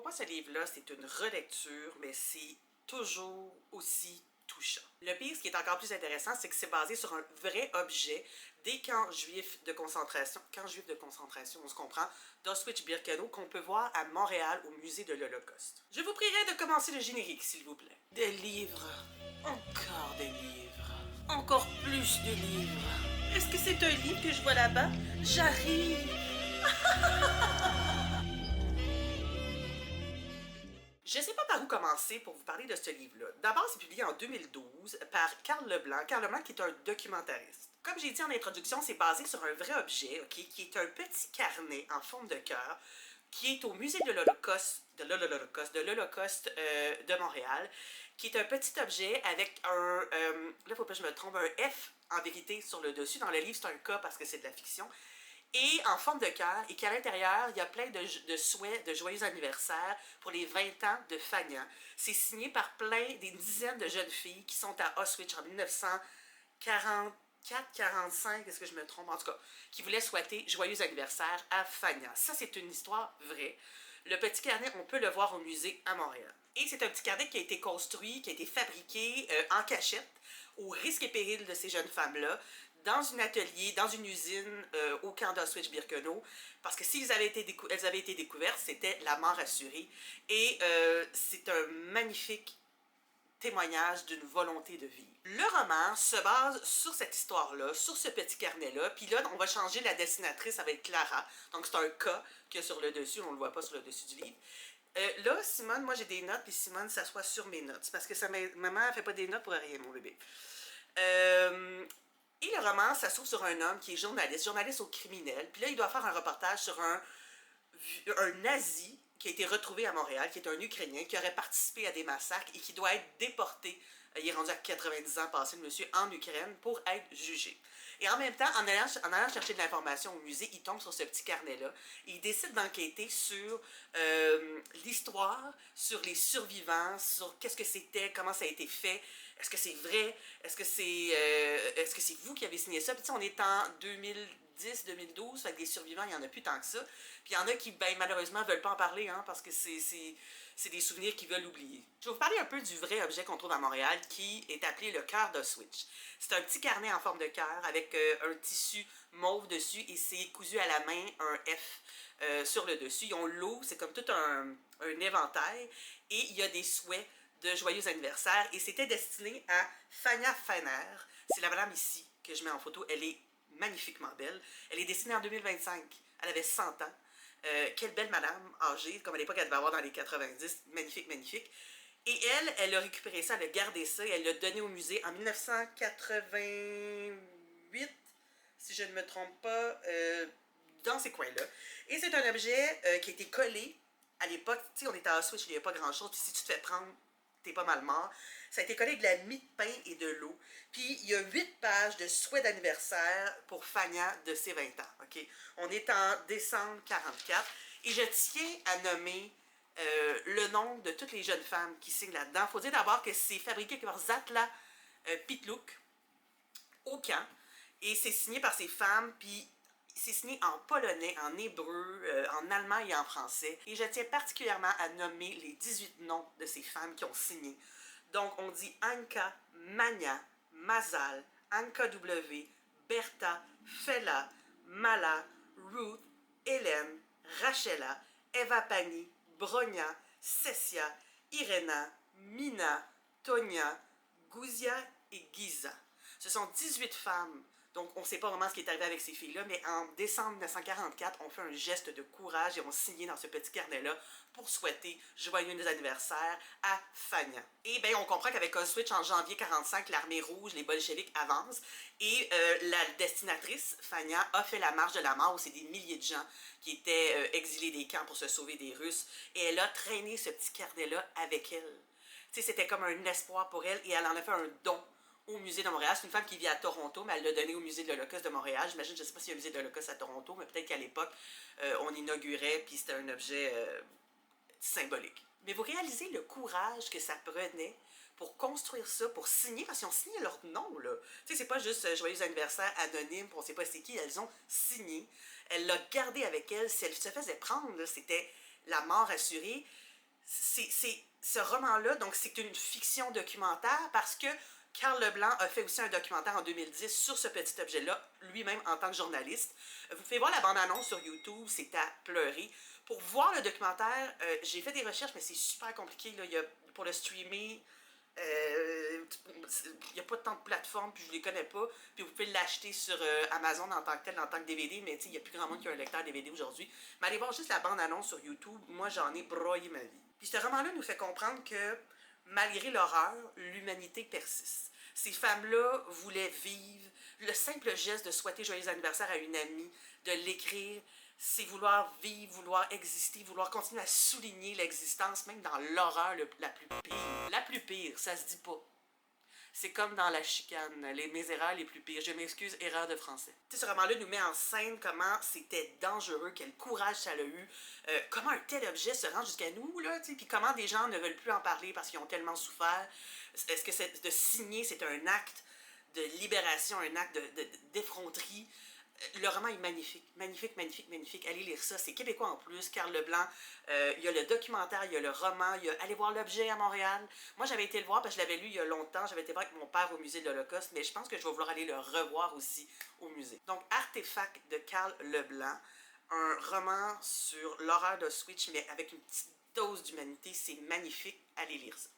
moi, ce livre-là, c'est une relecture, mais c'est toujours aussi touchant. Le pire, ce qui est encore plus intéressant, c'est que c'est basé sur un vrai objet des camps juifs de concentration, on se comprend, d'Auschwitz-Birkenau, qu'on peut voir à Montréal au musée de l'Holocauste. Je vous prierai de commencer le générique, s'il vous plaît. Des livres, encore des livres, encore plus de livres. Est-ce que c'est un livre que je vois là-bas? J'arrive! Je ne sais pas par où commencer pour vous parler de ce livre-là. D'abord, c'est publié en 2012 par Carl Leblanc. Carl Leblanc qui est un documentariste. Comme j'ai dit en introduction, c'est basé sur un vrai objet, qui est un petit carnet en forme de cœur, qui est au musée de l'Holocauste, de Montréal, qui est un petit objet avec un, là, il ne faut pas que je me trompe, un F en vérité sur le dessus. Dans le livre, c'est un K parce que c'est de la fiction. Et en forme de cœur, et qu'à l'intérieur, il y a plein de souhaits de joyeux anniversaire pour les 20 ans de Fagnan. C'est signé par des dizaines de jeunes filles qui sont à Auschwitz en 1944-45, est-ce que je me trompe? En tout cas, qui voulaient souhaiter joyeux anniversaire à Fagnan. Ça, c'est une histoire vraie. Le petit carnet, on peut le voir au musée à Montréal. Et c'est un petit carnet qui a été construit, qui a été fabriqué en cachette, au risque et péril de ces jeunes femmes-là, dans un atelier, dans une usine au camp d'Auschwitz-Birkenau, parce que si elles avaient été découvertes, c'était la mort assurée. Et c'est un magnifique témoignage d'une volonté de vivre. Le roman se base sur cette histoire-là, sur ce petit carnet-là, puis là, on va changer la dessinatrice, ça va être Clara, donc c'est un K qu'il y a sur le dessus, on ne le voit pas sur le dessus du livre. Là, Simone, moi j'ai des notes, puis Simone s'assoit sur mes notes, parce que maman ne fait pas des notes pour rien, mon bébé. Et le roman, ça s'ouvre sur un homme qui est journaliste au criminel. Puis là, il doit faire un reportage sur un nazi qui a été retrouvé à Montréal, qui est un Ukrainien, qui aurait participé à des massacres et qui doit être déporté. Il est rendu à 90 ans passé, le monsieur, en Ukraine, pour être jugé. Et en même temps, en allant chercher de l'information au musée, il tombe sur ce petit carnet-là. Il décide d'enquêter sur l'histoire, sur les survivants, sur qu'est-ce que c'était, comment ça a été fait, est-ce que c'est vrai, est-ce que c'est vous qui avez signé ça? Puis on est en 2010-2012, fait que des survivants, il n'y en a plus tant que ça. Puis il y en a qui, malheureusement, ne veulent pas en parler, hein, parce que c'est des souvenirs qu'ils veulent oublier. Je vais vous parler un peu du vrai objet qu'on trouve à Montréal, qui est appelé le cœur d'Auschwitz. C'est un petit carnet en forme de cœur, avec un tissu mauve dessus, et c'est cousu à la main un F sur le dessus. Ils ont l'eau, c'est comme tout un éventail, et il y a des souhaits de joyeux anniversaire, et c'était destiné à Fagnan Feiner. C'est la madame ici que je mets en photo, elle est magnifiquement belle. Elle est destinée en 2025. Elle avait 100 ans. Quelle belle madame âgée, comme à l'époque elle devait avoir dans les 90. Magnifique, magnifique. Et elle a récupéré ça, elle a gardé ça et elle l'a donné au musée en 1988, si je ne me trompe pas, dans ces coins-là. Et c'est un objet qui a été collé à l'époque. Tu sais, on était à Auschwitz, il n'y avait pas grand-chose. Puis si tu te fais prendre, t'es pas mal mort. Ça a été collé avec de la mie de pain et de l'eau. Puis il y a 8 pages de souhaits d'anniversaire pour Fagnan de ses 20 ans. Okay? On est en décembre 44. Et je tiens à nommer le nom de toutes les jeunes femmes qui signent là-dedans. Il faut dire d'abord que c'est fabriqué par Zatla Pitluk au camp. Et c'est signé par ces femmes. Puis c'est signé en polonais, en hébreu, en allemand et en français. Et je tiens particulièrement à nommer les 18 noms de ces femmes qui ont signé. Donc, on dit Anka, Mania, Mazal, Anka W, Bertha, Fela, Mala, Ruth, Hélène, Rachela, Eva Pani, Bronia, Cessia, Irena, Mina, Tonia, Guzia et Giza. Ce sont 18 femmes. Donc, on ne sait pas vraiment ce qui est arrivé avec ces filles-là, mais en décembre 1944, on fait un geste de courage et on signe dans ce petit carnet-là pour souhaiter joyeux anniversaire à Fagnan. Et bien, on comprend qu'avec Auschwitz, en janvier 1945, l'armée rouge, les bolcheviks avancent et la destinatrice, Fagnan, a fait la marche de la mort où c'est des milliers de gens qui étaient exilés des camps pour se sauver des Russes. Et elle a traîné ce petit carnet-là avec elle. Tu sais, c'était comme un espoir pour elle et elle en a fait un don au musée de Montréal. C'est une femme qui vit à Toronto, mais elle l'a donné au musée de l'Holocauste de Montréal. J'imagine, je ne sais pas s'il y a un musée de l'Holocauste à Toronto, mais peut-être qu'à l'époque, on inaugurait, puis c'était un objet symbolique. Mais vous réalisez le courage que ça prenait pour construire ça, pour signer, parce qu'ils ont signé leur nom, là. Tu sais, c'est pas juste joyeux anniversaire anonyme, on sait pas c'est qui, elles ont signé. Elle l'a gardé avec elle. Si elle se faisait prendre, c'était la mort assurée. ce roman-là, donc c'est une fiction documentaire parce que Karl Leblanc a fait aussi un documentaire en 2010 sur ce petit objet-là, lui-même en tant que journaliste. Vous pouvez voir la bande-annonce sur YouTube, c'est à pleurer. Pour voir le documentaire, j'ai fait des recherches, mais c'est super compliqué. Là. Pour le streamer, il n'y a pas tant de plateformes, puis je les connais pas. Puis vous pouvez l'acheter sur Amazon en tant que tel, en tant que DVD, mais il n'y a plus grand monde qui a un lecteur DVD aujourd'hui. Mais allez voir juste la bande-annonce sur YouTube, moi j'en ai broyé ma vie. Puis ce roman-là nous fait comprendre que malgré l'horreur, l'humanité persiste. Ces femmes-là voulaient vivre. Le simple geste de souhaiter joyeux anniversaire à une amie, de l'écrire, c'est vouloir vivre, vouloir exister, vouloir continuer à souligner l'existence, même dans l'horreur la plus pire. La plus pire, ça se dit pas. C'est comme dans La Chicane, les Misérables les plus pires. Je m'excuse, erreur de français. Tu sais, ce roman-là nous met en scène comment c'était dangereux, quel courage ça a eu, comment un tel objet se rend jusqu'à nous, là, tu sais, puis comment des gens ne veulent plus en parler parce qu'ils ont tellement souffert. Est-ce que de signer, c'est un acte de libération, un acte d'effronterie? Le roman est magnifique, magnifique, magnifique, magnifique. Allez lire ça, c'est québécois en plus. Karl Leblanc, il y a le documentaire, il y a le roman, il y a Allez voir l'objet à Montréal. Moi, j'avais été le voir parce que je l'avais lu il y a longtemps. J'avais été voir avec mon père au musée de l'Holocauste, mais je pense que je vais vouloir aller le revoir aussi au musée. Donc, Artefact de Karl Leblanc, un roman sur l'horreur d'Auschwitz, mais avec une petite dose d'humanité. C'est magnifique. Allez lire ça.